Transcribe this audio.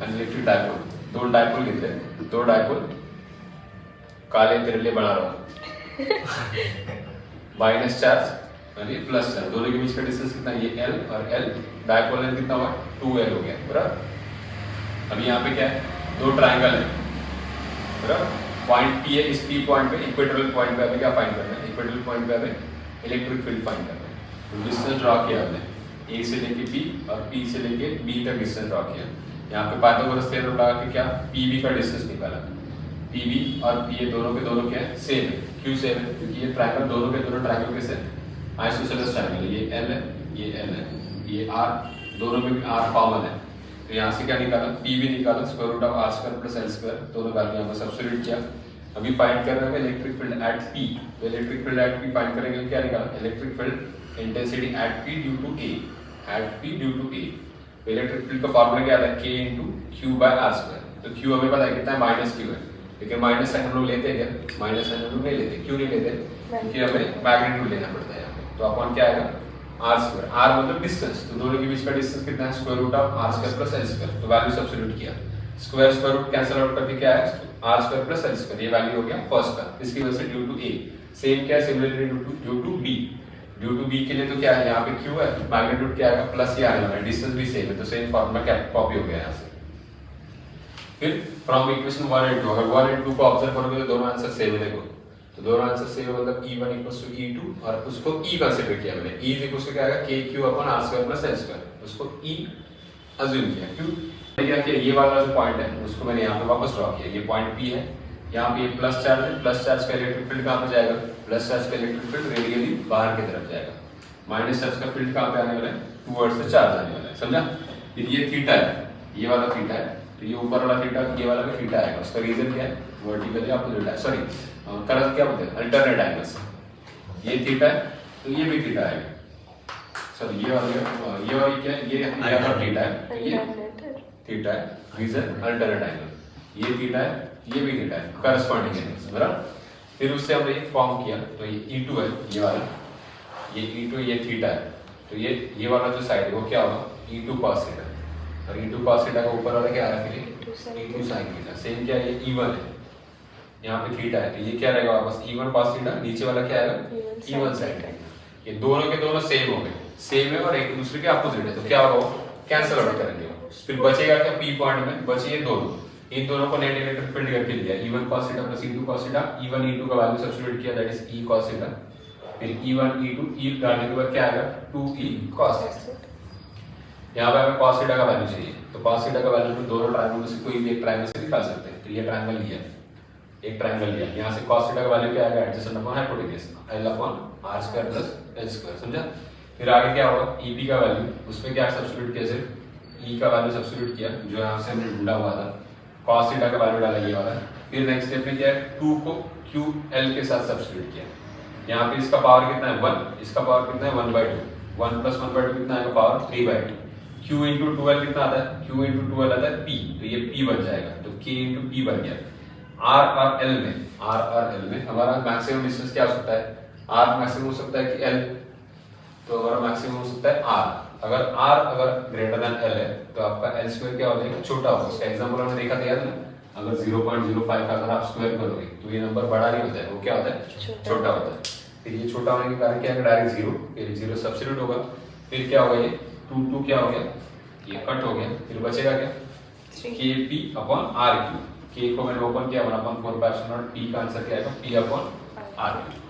Electric dipole, दो dipole घेतले, दो डायपोल काले तेरे लिए बना रहा हूँ माइनस चार्ज और ये प्लस चार्ज, दोनों के बीच का डिस्टेंस कितना, ये L और L, डायपोल लेंथ कितना हुआ 2L हो गया बराबर। अभी यहाँ पे क्या है, दो ट्रायंगल है बराबर, पॉइंट P है, इस P पॉइंट पे इक्वेटोरियल पॉइंट पे हमें क्या फाइंड करना है, इक्वेटोरियल पॉइंट पे हमें इलेक्ट्रिक फील्ड फाइंड करना है। तो डिस्टेंस ड्रॉ किया हमने A से लेके P और P से लेके B तक डिस्टेंस ड्रॉ किया। यहाँ पे पाइथागोरस थ्योरम लगा के क्या PB का डिस्टेंस निकाला, PB और PA दोनों के दोनों क्या है, सेम है। क्यों सेम है, क्योंकि ये ट्रायंगल दोनों के दोनों ट्रायंगल कैसे आइसोसेलेस ट्रायंगल, ये L है, ये L है, ये R, दोनों में भी R कॉमन है। तो यहाँ से क्या निकाला, PB निकाला square root of R square plus L square, दोनों वैल्यू यहाँ पर सब्स्टिट्यूट किया। अभी फाइंड कर रहे हैं इलेक्ट्रिक फील्ड एट P, तो electric field at P find करेंगे, क्या निकाला, electric field intensity at P due to A, at P due to A। तो इलेक्ट्रिक फील्ड का फॉर्मूला क्या आता है, K into Q by R square. तो Q हमें पता है कितना है, माइनस Q है, लेकिन माइनस साइन हम लोग लेते हैं क्या, माइनस साइन हम लोग नहीं लेते, क्यों नहीं लेते, क्योंकि हमें मैग्नीट्यूड लेना पड़ता है यहाँ पे। तो अपॉन क्या आएगा, R स्क्वायर, R मतलब डिस्टेंस, तो दोनों के बीच का डिस्टेंस कितना है, square root of R square plus L square. तो वैल्यू सब्स्टिट्यूट किया, square square root cancel out करके क्या है, R square plus L square, ये वैल्यू हो गया फर्स्ट का, इसकी वजह से ड्यू टू A। सेम क्या है, similarly due to B, due to B के लिए तो क्या है, यहाँ पे Q है, मैग्नीट्यूड क्या आएगा, प्लस ही आने वाला है, डिस्टेंस भी सेम है, तो सेम फॉर्मूला क्या कॉपी हो गया यहाँ से। फिर फ्रॉम इक्वेशन 1 एंड 2, अगर 1 एंड 2 को ऑब्जर्व करोगे तो दोनों आंसर सेम है। देखो तो दोनों आंसर सेम है, मतलब E1 इक्वल्स टू E2 और उसको E कंसीडर किया मैंने, E इक्वल्स टू क्या आएगा, KQ upon R square plus L square, उसको E अज्यूम किया। क्यों क्या किया, ये वाला जो पॉइंट है उसको मैंने यहाँ पे वापस ड्रॉ किया, ये पॉइंट P है, यहाँ पे प्लस चार्ज है, प्लस चार्ज का इलेक्ट्रिक फील्ड कहाँ पे जाएगा, प्लस चार्ज का इलेक्ट्रिक फील्ड रेडियली बाहर की तरफ जाएगा, माइनस चार्ज का फील्ड कहाँ पे आने वाला है, टुवर्ड्स द चार्ज आने वाला है, समझा। फिर ये थीटा है, ये वाला थीटा है, तो ये ऊपर वाला थीटा, ये वाला भी थीटा आएगा, उसका रीजन क्या है, वर्टिकली अपोजिट है, सॉरी करंट क्या बोलते हैं, अल्टरनेट एंगल्स। ये थीटा है तो ये भी थीटा आएगा, सॉरी ये वाला क्या है, ये यहाँ पर थीटा है, तो ये थीटा है, रीजन अल्टरनेट एंगल, ये थीटा है, ये भी थीटा है, करस्पॉन्डिंग एंगल्स बराबर। फिर उससे हमने ये फॉर्म किया, तो ये E2 है, ये वाला, ये E2 ये थीटा है, तो ये वाला जो साइड है वो क्या होगा, E2 cos थीटा, और E2 cos थीटा का ऊपर वाला क्या आ रहा है, E2 sin थीटा। सेम क्या है, ये E1 है, यहाँ पे थीटा है, तो ये क्या रहेगा वापस E1 cos थीटा, नीचे वाला क्या आएगा, E1 sin थीटा। ये दोनों के दोनों सेम हो गए, सेम है और एक दूसरे के अपोजिट है, तो क्या होगा, कैंसिल आउट करेंगे। फिर बचेगा क्या, P पॉइंट में बचे ये दोनों, इन दोनों को नेट इलेक्ट्रिक फील्ड करके लिया, E1 cos theta plus E2 cos theta, E1 E2 का वैल्यू सब्स्टिट्यूट किया, that is E cos theta. फिर E1 E2 E डालने के बाद क्या आएगा, 2E cos थीटा। यहाँ पे हमें cos थीटा का वैल्यू चाहिए, तो cos थीटा का वैल्यू तो दोनों ट्रायंगल से कोई भी एक ट्रायंगल से निकाल सकते हैं। तो ये ट्रायंगल लिया, एक ट्रायंगल लिया, यहाँ से cos थीटा का वैल्यू क्या आएगा, adjacent upon hypotenuse, L upon R square plus L square, समझा। फिर आगे क्या होगा, EP का वैल्यू, उसमें क्या सब्स्टिट्यूट किया, सिर्फ E का वैल्यू सब्स्टिट्यूट किया, जो यहाँ से हमने ढूंढा हुआ था, cos थीटा का वैल्यू डाला ये वाला। फिर नेक्स्ट स्टेप में क्या है, 2 को QL के साथ सब्स्टिट्यूट किया, यहाँ पे इसका पावर कितना है 1, इसका पावर कितना है 1/2, 1 प्लस 1/2 कितना आएगा, पावर 3/2। Q इंटू 2L कितना आता है, Q इंटू 2L आता है P, तो ये P बन जाएगा, तो K इंटू P बन गया। R और L में हमारा मैक्सिमम डिस्टेंस क्या हो सकता है, R मैक्सिमम हो सकता है कि L, तो हमारा मैक्सिमम हो सकता है R। अगर ग्रेटर देन L है तो आपका L स्क्वायर क्या हो जाएगा, छोटा होगा। उसका एग्जांपल हमने देखा था याद ना, अगर 0.05 का अगर आप स्क्वायर करोगे तो ये नंबर बड़ा नहीं होता है, वो क्या होता है, छोटा होता है। फिर ये छोटा होने के कारण क्या है, डायरेक्ट 0, फिर 0 सब्स्टिट्यूट होगा, फिर क्या होगा, ये 2 क्या हो गया, ये कट हो गया, फिर बचेगा क्या, KP अपॉन RQ। K को मैंने ओपन किया 1/4 P का आंसर क्या आएगा, P अपॉन RQ।